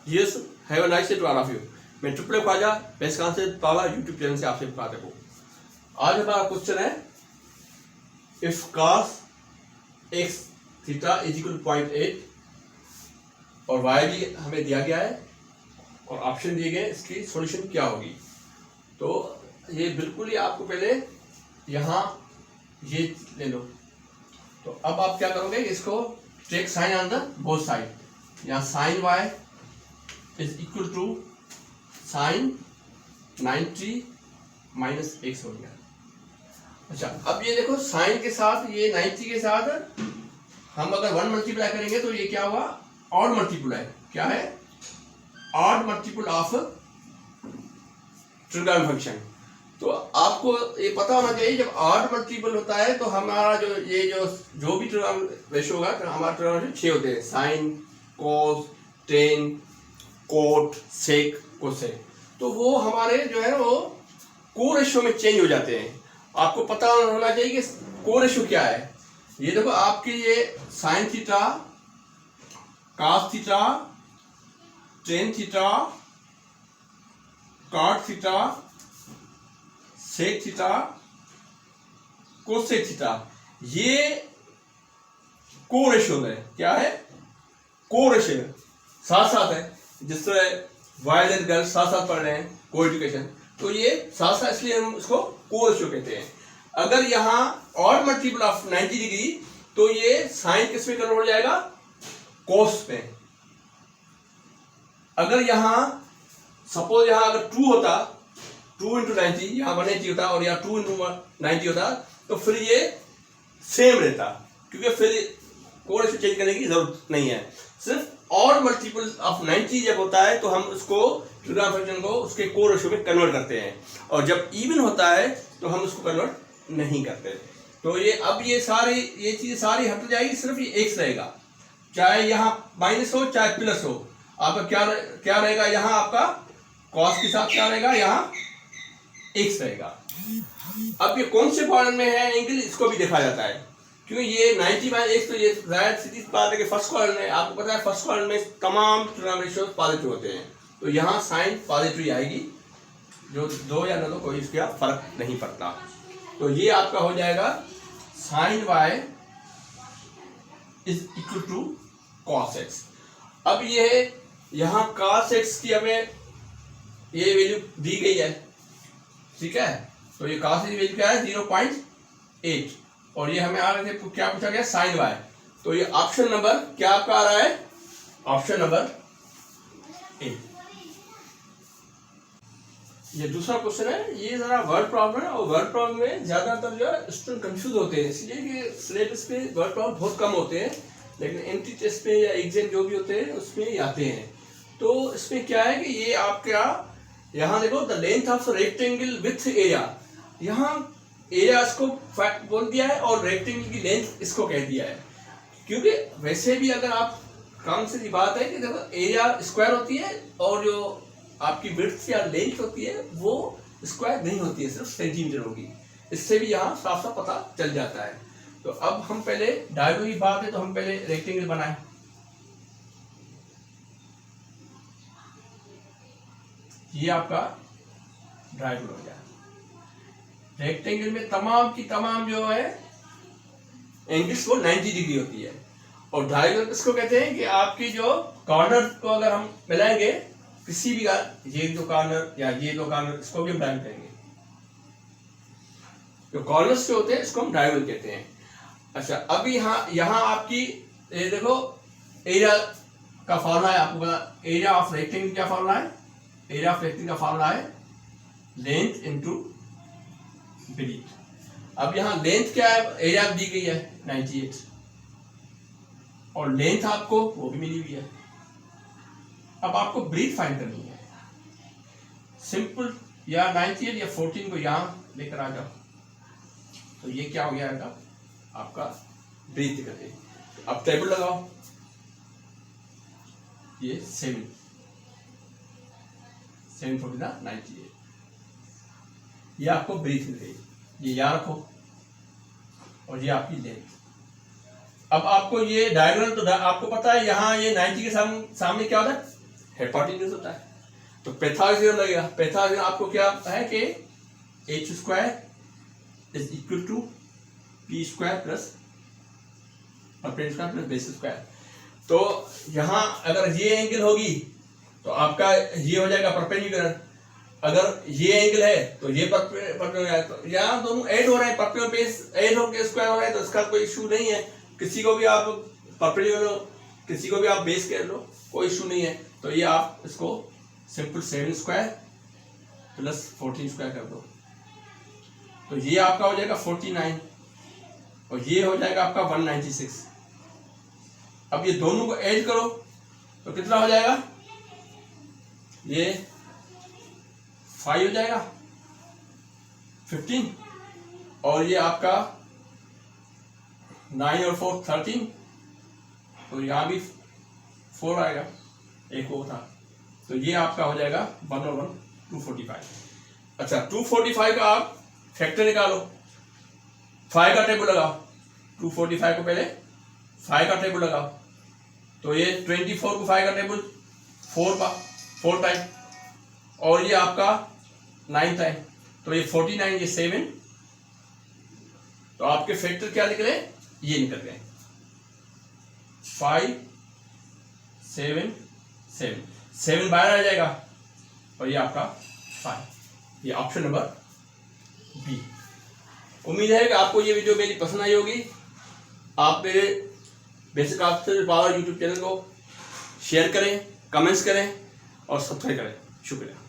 Yes, have a nice day to all of you. मैं triple Khwaja best concept power YouTube channel से आपसे बात हूँ। आज हमारा क्वेश्चन है if cos x theta is equal to 0.8 और y भी हमें दिया गया है और ऑप्शन दिए गए, इसकी सॉल्यूशन क्या होगी। तो ये बिल्कुल ही आपको पहले यहाँ ये ले लो। तो अब आप क्या करोगे, इसको take sine on the both side. यहाँ sine y is equal to sine 90 minus x हो गया। अच्छा, अब ये देखो साइन के साथ ये 90 के साथ हम अगर 1 मल्टीप्लाई करेंगे तो ये क्या हुआ, ऑड मल्टीप्लाई। क्या है, odd multiple of trigonometric function. तो आपको ये पता होना चाहिए जब ऑड मल्टीपल होता है तो हमारा जो भी ट्रिगोनोमेट्रिक रेशियो होगा, तो हमारा ट्रिगोनोमेट्रिक 6 होते हैं, साइन, कोस, टेन, कोट, सेक, कोसेक। तो वो हमारे जो है वो को रेशियो में चेंज हो जाते हैं। आपको पता होना चाहिए कि को रेशियो क्या है। ये देखो आपके ये sine theta, cos theta, tan theta, cot theta, sec theta, cosec theta, ये को रेशियो है। क्या है, को रेशियो साथ साथ है। जिस तरह बॉयज एंड गर्ल्स साथ साथ पढ़ रहे हैं, को एजुकेशन, तो ये साथ साथ, इसलिए हम इसको को रेशियो कहते हैं। अगर यहाँ ऑड मल्टीपल ऑफ 90 डिग्री तो ये साइन किस में कन्वर्ट हो जाएगा, कोस में। अगर यहाँ सपोज यहाँ अगर 2 होता, 2 इंटू 90, यहाँ 180 होता और यहाँ 2 इंटू 90 होता, तो फिर ये सेम रहता, क्योंकि फिर को रेशियो चेंज करने की जरूरत नहीं है। सिर्फ ऑड मल्टीपल ऑफ 90 जब होता है तो हम उसको ट्रिगोनोमेट्रिक फंक्शन को उसके को रेशियो में कन्वर्ट करते हैं, और जब इवन होता है तो हम उसको कन्वर्ट नहीं करते। तो ये अब ये चीजें सारी हट जाएगी, सिर्फ ये एक्स रहेगा, चाहे यहाँ माइनस हो चाहे प्लस हो। आपका क्या रहेगा, यहाँ आपका कॉस के साथ क्या रहेगा, यहाँ एक्स रहेगा। अब ये कौन से कॉलम में है एंगल, इसको भी देखा जाता है, क्योंकि ये 90 माइनस एक्स, तो ये जाहिर सीधी बात है कि फर्स्ट कॉलम में, आपको पता है फर्स्ट कॉलम में तमाम ट्रिगोनोमेट्रिक रेशियोज पॉजिटिव होते हैं। तो यहाँ साइन पॉजिटिव आएगी, जो 2 या 9 कोई इसका फर्क नहीं पड़ता। तो ये आपका हो जाएगा sine y is equal to cos x। अब ये यहाँ cos x की हमें ये वैल्यू दी गई है, ठीक है। तो ये cos x की वैल्यू क्या है, 0.8, और ये हमें आ रहे थे, क्या पूछा गया, साइन y। तो ये ऑप्शन नंबर क्या आपका आ रहा है, ऑप्शन नंबर ए। ये दूसरा क्वेश्चन है, ये जरा वर्ड प्रॉब्लम है, और वर्ड प्रॉब्लम में ज्यादातर जो है स्टूडेंट कंफ्यूज होते हैं, इसलिए कि सिलेबस पे वर्ड प्रॉब्लम बहुत कम होते हैं, लेकिन एंट्री टेस्ट पे या एग्जाम जो भी होते हैं उसमें ही आते हैं। तो इसमें क्या है कि ये आपका यहाँ देखो, the length of rectangle with area, यहाँ एरिया इसको बोल दिया है और रेक्टेंगल की लेंथ इसको कह दिया है। क्योंकि वैसे भी अगर आप काम से बात है कि देखो एरिया स्क्वायर होती है और जो आपकी विड्थ या लेंथ होती है वो स्क्वायर नहीं होती है, सिर्फ सेंटीमीटर होगी। इससे भी यहाँ साफ साफ पता चल जाता है। तो अब हम पहले डायगोनल की बात है, तो हम पहले रेक्टेंगल बनाए। ये आपका डायगोनल हो गया। रेक्टेंगल में तमाम की तमाम जो है एंगल्स वो 90 डिग्री होती है, और डायगोनल इसको कहते हैं कि आपकी जो कॉर्नर को अगर हम मिलाएंगे किसी भी, ये दो कॉर्नर या ये दो कॉर्नर, इसको भी हम डायगोनल कहेंगे। जो कॉर्नर्स जो होते हैं इसको हम डायगोनल कहते हैं। अच्छा, अब यहाँ आपकी ये देखो एरिया का फॉर्मूला है, आपको पता एरिया ऑफ रेक्टेंगल क्या फॉर्मूला है, एरिया ऑफ रेक्टेंगल का फॉर्मूला है लेंथ इनटू ब्रीथ। अब यहाँ लेंथ क्या है, एरिया दी गई है 98, और लेंथ आपको वो भी मिली हुई है। अब आपको ब्रीथ फाइंड करनी है, सिंपल, या 98 या 14 को यहाँ लेकर आ जाओ, तो ये क्या हो गया आपका ब्रीथ करके। अब टेबल लगाओ, ये 7 98, ये आपको ब्रीथ मिल गई, ये यहाँ रखो, और ये आपकी लेंथ। अब आपको ये डायगोनल, तो आपको पता है यहाँ ये 90 के सामने क्या होता है, हाइपोटेन्यूज होता है। तो पाइथागोरस लगेगा। पाइथागोरस आपको क्या है कि h square is equal to p square plus अपने स्क्वायर प्लस बेस स्क्वायर। तो यहाँ अगर ये एंगल होगी तो आपका ये हो जाएगा परपेंडिकुलर। अगर ये एंगल है तो ये परपेंडिकुलर है। तो यहाँ दोनों ऐड हो रहे हैं, परपेंडिकुलर बेस ऐड होकर स्क्वायर हो रहा है, तो इसका कोई इशू नहीं है। किसी को भी आप परपेंडिकुलर, किसी को भी आप बेस कर लो, कोई इशू नहीं है। तो ये आप इसको सिंपल 7 स्क्वायर प्लस 14 स्क्वायर कर दो, तो ये आपका हो जाएगा 49 और ये हो जाएगा आपका 196। अब ये दोनों को ऐड करो तो कितना हो जाएगा, ये 5 हो जाएगा 15 और ये आपका 9 और 4 13, तो यहाँ भी 4 आएगा, एक वो था। तो ये आपका हो जाएगा 1 और 1 245। अच्छा 245 का आप फैक्टर निकालो, 5 का टेबल लगाओ। 245 को पहले 5 का टेबल लगाओ, तो ये 24 को 5 का टेबल 4 टाइम और ये आपका 9 टाइम, तो ये 49, ये 7। तो आपके फैक्टर क्या निकले, ये निकल गए 5 7 7 7 बाहर आ जाएगा और ये आपका 5। ये ऑप्शन नंबर बी। उम्मीद है कि आपको ये वीडियो मेरी पसंद आई होगी। आप मेरे basic option power YouTube channel को शेयर करें, कमेंट्स करें और सब्सक्राइब करें। शुक्रिया।